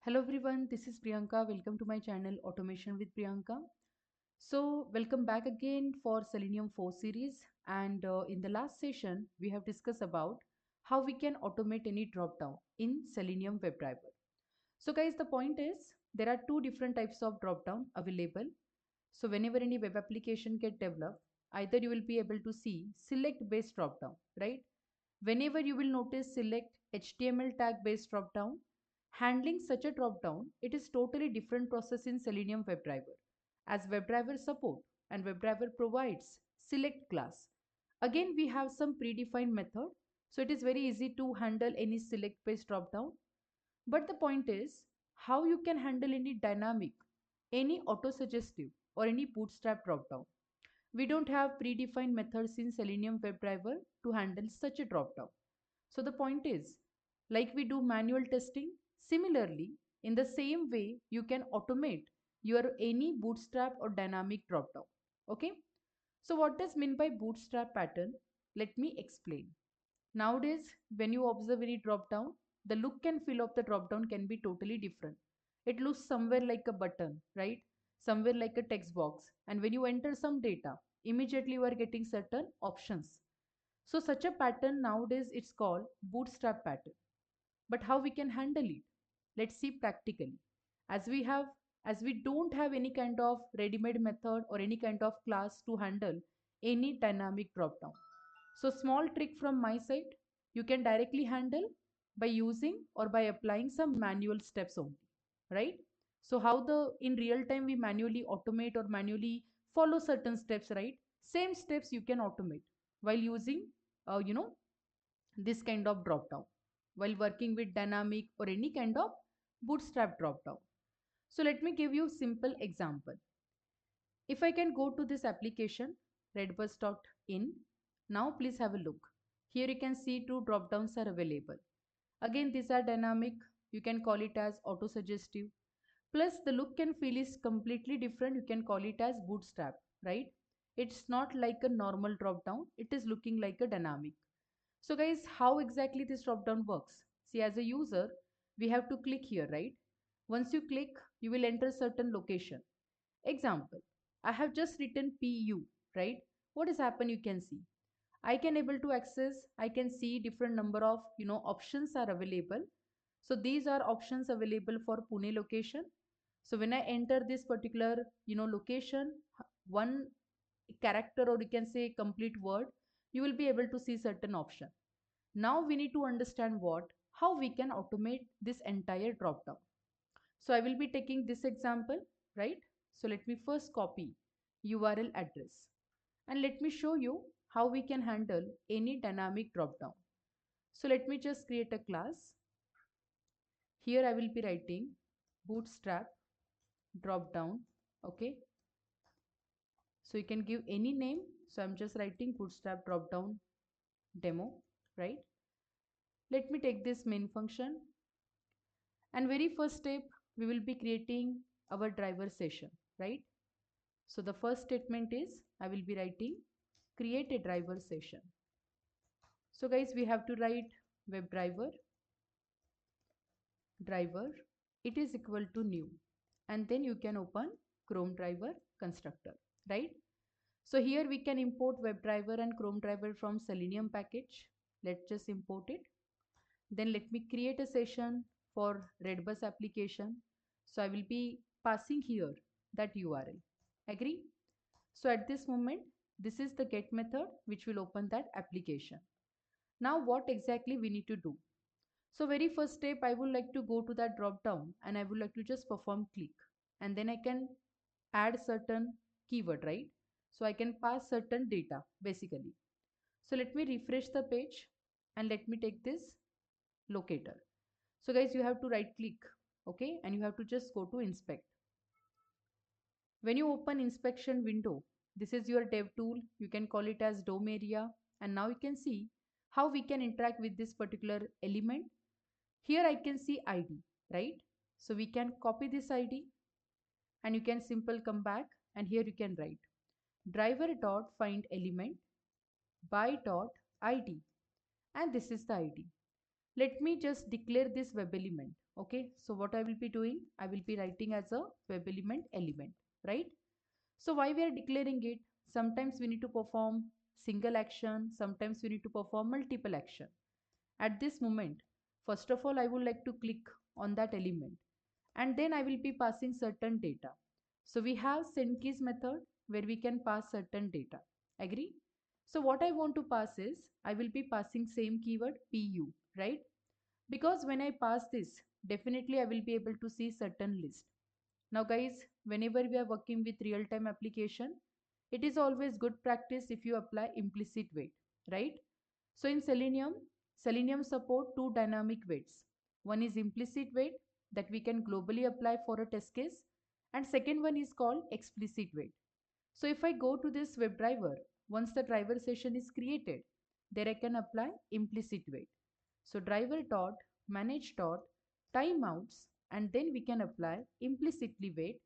Hello everyone, this is Priyanka. Welcome to my channel Automation with Priyanka. So, welcome back again for Selenium 4 series. And in the last session, we have discussed about how we can automate any dropdown in Selenium WebDriver. So, guys, the point is there are two different types of dropdown available. So, whenever any web application get developed, either you will be able to see select based dropdown, right? Whenever you will notice select HTML tag based dropdown, handling such a dropdown, it is totally different process in Selenium WebDriver as WebDriver support and WebDriver provides select class. Again, we have some predefined method, so it is very easy to handle any select based dropdown. But the point is how you can handle any dynamic, any auto-suggestive or any bootstrap dropdown. We don't have predefined methods in Selenium WebDriver to handle such a dropdown. So the point is, like we do manual testing, similarly, in the same way, you can automate your any bootstrap or dynamic dropdown. Okay. So what does mean by bootstrap pattern? Let me explain. Nowadays, when you observe any dropdown, the look and feel of the dropdown can be totally different. It looks somewhere like a button, right? Somewhere like a text box. And when you enter some data, immediately you are getting certain options. So such a pattern nowadays it's called bootstrap pattern. But how we can handle it? Let's see practically. As we have, as we don't have any kind of ready-made method or any kind of class to handle any dynamic dropdown. So small trick from my side, you can directly handle by using or by applying some manual steps only, right? So how the in real time we manually automate or manually follow certain steps, right? Same steps you can automate while using, this kind of drop down while working with dynamic or any kind of bootstrap drop down. So let me give you simple example. If I can go to this application redbus.in, now please have a look. Here you can see two drop downs are available. Again, these are dynamic. You can call it as auto suggestive. Plus the look and feel is completely different. You can call it as bootstrap, right? It's not like a normal drop down. It is looking like a dynamic. So guys, how exactly this drop down works? See, as a user, we have to click here, right? Once you click, you will enter certain location. Example, I have just written PU, right? What has happened you can see. I can able to access, I can see different number of, options are available. So these are options available for Pune location. So when I enter this particular, location, one character or you can say complete word, you will be able to see certain option. Now we need to understand how we can automate this entire drop down. So I will be taking this example, right? So let me first copy URL address and let me show you how we can handle any dynamic drop down. So let me just create a class. Here I will be writing bootstrap drop down. Okay. So you can give any name. So I'm just writing bootstrap drop down demo, right? Let me take this main function. And very first step, we will be creating our driver session, right? So the first statement is I will be writing create a driver session. So guys, we have to write driver, it is equal to new. And then you can open Chrome driver constructor, right? So here we can import WebDriver and Chrome driver from Selenium package. Let's just import it. Then let me create a session for Redbus application. So I will be passing here that URL. Agree? So at this moment, this is the get method which will open that application. Now what exactly we need to do? So very first step, I would like to go to that drop down and I would like to just perform click and then I can add certain keyword, right? So I can pass certain data basically. So let me refresh the page and let me take this locator. So guys, you have to right click, okay, and you have to just go to inspect. When you open inspection window, this is your dev tool. You can call it as DOM area. And now you can see how we can interact with this particular element. Here I can see ID, right? So we can copy this ID and you can simple come back and here you can write driver dot find element by dot ID and this is the ID. Let me just declare this web element. Okay, so what I will be doing, I will be writing as a web element, right? So why we are declaring it? Sometimes we need to perform single action, sometimes we need to perform multiple action. At this moment, first of all, I would like to click on that element and then I will be passing certain data. So we have send keys method where we can pass certain data. Agree? So what I want to pass is I will be passing same keyword pu, right? Because when I pass this, definitely I will be able to see certain list. Now guys, whenever we are working with real-time application, it is always good practice if you apply implicit wait, right? So in Selenium support two dynamic waits. One is implicit wait that we can globally apply for a test case, and second one is called explicit wait. So if I go to this WebDriver, once the driver session is created, there I can apply implicit wait. So driver dot manage dot timeouts, and then we can apply implicitly wait,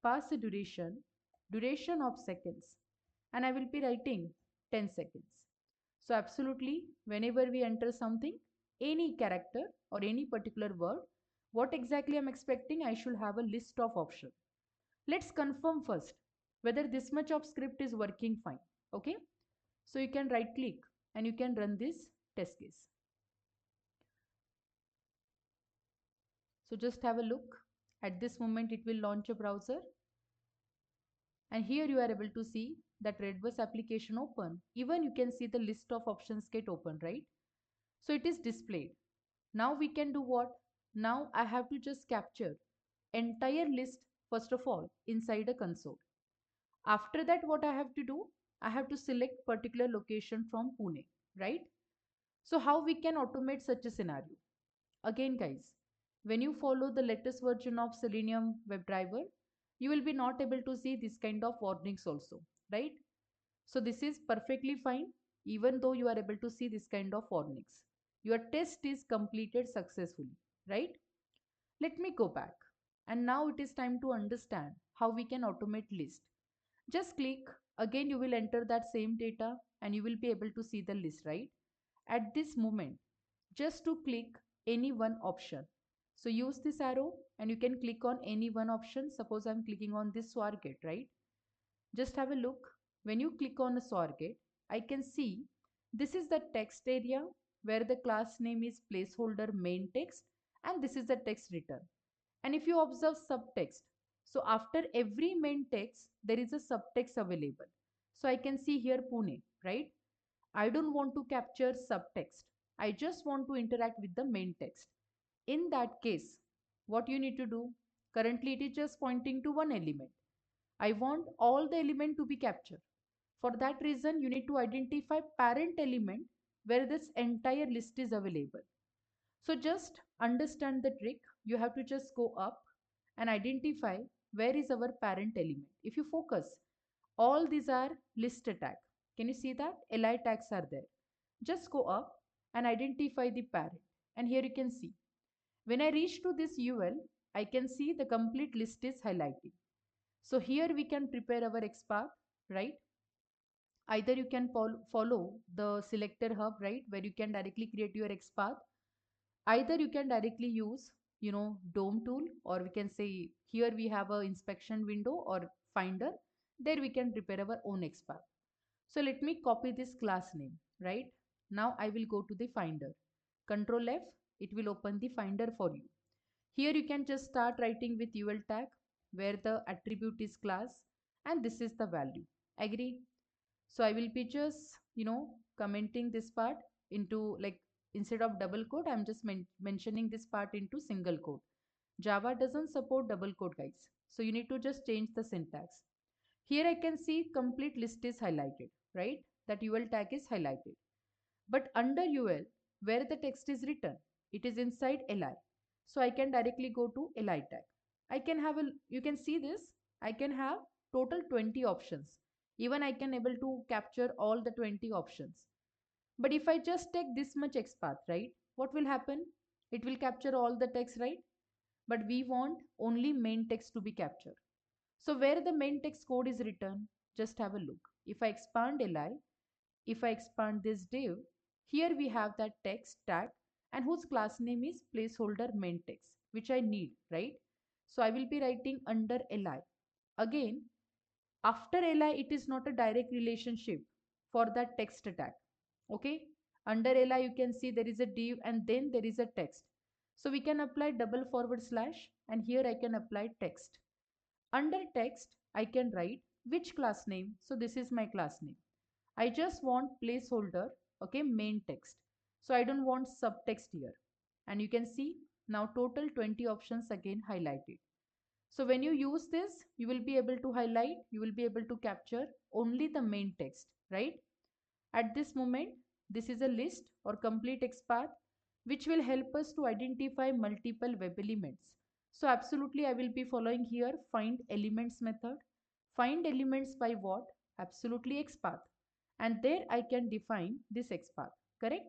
pass the duration of seconds, and I will be writing 10 seconds. So absolutely, whenever we enter something, any character or any particular word, what exactly I'm expecting, I should have a list of options. Let's confirm first whether this much of script is working fine. Okay, so you can right click and you can run this test case. So just have a look. At this moment it will launch a browser, and here you are able to see that Redbus application open. Even you can see the list of options get open, right? So it is displayed. Now we can do what? Now I have to just capture entire list first of all inside a console. After that, what I have to do? I have to select particular location from Pune, right? So how we can automate such a scenario? Again, guys, when you follow the latest version of Selenium WebDriver, you will be not able to see this kind of warnings also, right? So this is perfectly fine, even though you are able to see this kind of warnings. Your test is completed successfully, right? Let me go back. And now it is time to understand how we can automate list. Just click, again you will enter that same data and you will be able to see the list, right? At this moment, just to click any one option. So use this arrow and you can click on any one option. Suppose I'm clicking on this Swargate, right? Just have a look. When you click on a Swargate, I can see this is the text area where the class name is placeholder main text and this is the text return. And if you observe subtext, so after every main text, there is a subtext available. So I can see here Pune, right? I don't want to capture subtext. I just want to interact with the main text. In that case, what you need to do? Currently, it is just pointing to one element. I want all the element to be captured. For that reason, you need to identify parent element where this entire list is available. So just understand the trick. You have to just go up and identify where is our parent element. If you focus, all these are list tag. Can you see that? Li tags are there. Just go up and identify the parent. And here you can see. When I reach to this UL, I can see the complete list is highlighting. So here we can prepare our XPath, right? Either you can follow the selector hub, right? Where you can directly create your XPath. Either you can directly use, DOM tool, or we can say here we have a inspection window or finder. There we can prepare our own XPath. So let me copy this class name, right? Now I will go to the finder. Control F, it will open the finder for you. Here you can just start writing with UL tag where the attribute is class and this is the value. Agree? So I will be just, commenting this part into like instead of double quote, I'm just mentioning this part into single quote. Java doesn't support double quote, guys. So you need to just change the syntax. Here I can see complete list is highlighted, right? That UL tag is highlighted. But under UL, where the text is written, it is inside li. So I can directly go to li tag. I can have you can see this, I can have total 20 options. Even I can able to capture all the 20 options. But if I just take this much XPath, right, what will happen? It will capture all the text, right? But we want only main text to be captured. So where the main text code is written, just have a look. If I expand li, if I expand this div, here we have that text tag and whose class name is placeholder main text. which I need, right? So I will be writing under li. Again, after li, it is not a direct relationship for that text tag. Okay, under li you can see there is a div and then there is a text. So we can apply double forward slash, and here I can apply text. Under text, I can write which class name. So this is my class name. I just want placeholder, okay, main text. So I don't want subtext here. And you can see now total 20 options again highlighted. So when you use this, you will be able to highlight, you will be able to capture only the main text, right? At this moment, this is a list or complete XPath which will help us to identify multiple web elements. So absolutely I will be following here find elements method. Find elements by what? Absolutely XPath. And there I can define this XPath, correct?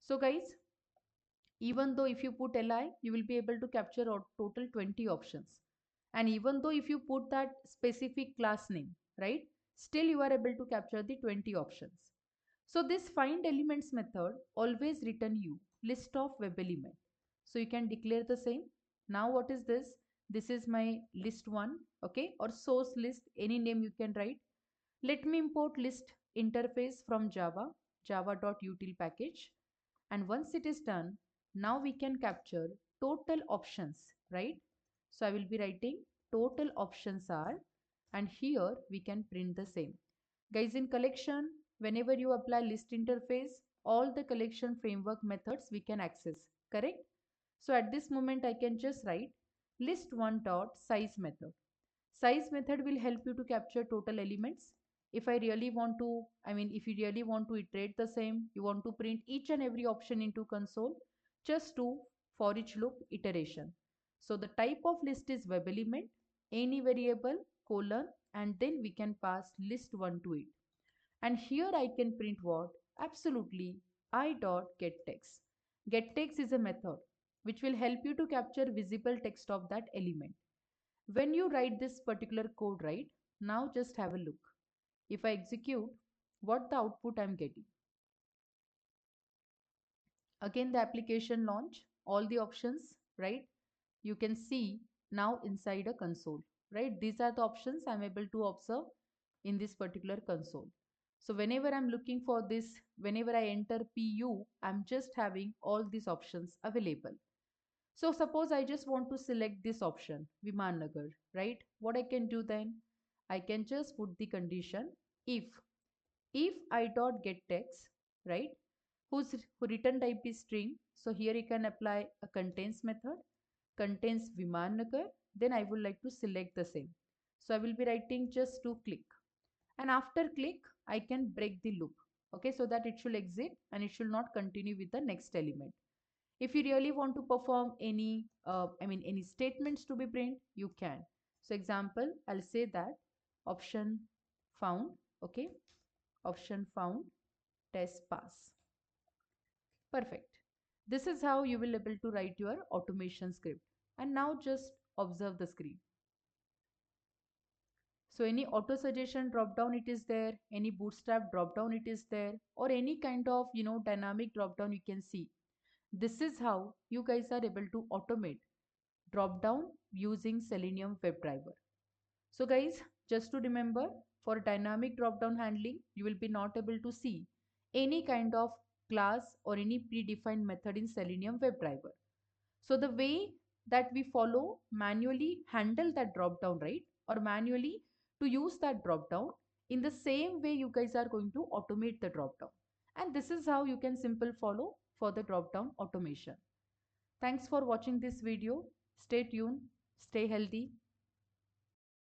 So guys, even though if you put li, you will be able to capture a total 20 options. And even though if you put that specific class name, right, still you are able to capture the 20 options. So this find elements method always return you list of web element. So you can declare the same. Now what is this? This is my list one, okay, or source list, any name you can write. Let me import list interface from java.util package. And once it is done, now we can capture total options, right? So I will be writing total options are, and here we can print the same. Guys, in collection, whenever you apply list interface, all the collection framework methods we can access, correct? So at this moment, I can just write list1 dot size method. Size method will help you to capture total elements. If I really want to, if you really want to iterate the same, you want to print each and every option into console, just do for each loop iteration. So the type of list is web element, any variable, colon, and then we can pass list1 to it. And here I can print what? Absolutely I dot get text. Get text is a method which will help you to capture visible text of that element. When you write this particular code, right, now just have a look. If I execute, what the output I'm getting. Again, the application launch, all the options, right? You can see now inside a console, right? These are the options I'm able to observe in this particular console. So whenever I'm looking for this, whenever I enter PU, I'm just having all these options available. So suppose I just want to select this option, Viman Nagar, right? What I can do then? I can just put the condition if I dot get text, right? Who return type is string. So here you can apply a contains method, contains Viman Nagar. Then I would like to select the same. So I will be writing just to click. And after click, I can break the loop. Okay, so that it should exit and it should not continue with the next element. If you really want to perform any any statements to be print, you can. So example, I'll say that option found, okay, option found, test pass. Perfect. This is how you will able to write your automation script. And now just observe the screen. So any auto suggestion drop down it is there, any bootstrap drop down it is there, or any kind of dynamic drop down you can see. This is how you guys are able to automate drop down using Selenium WebDriver. So guys, just to remember, for dynamic drop down handling, you will be not able to see any kind of class or any predefined method in Selenium WebDriver. So the way that we follow manually handle that drop down, right? Or manually to use that drop down, in the same way you guys are going to automate the drop down. And this is how you can simple follow for the drop down automation. Thanks for watching this video. Stay tuned, stay healthy.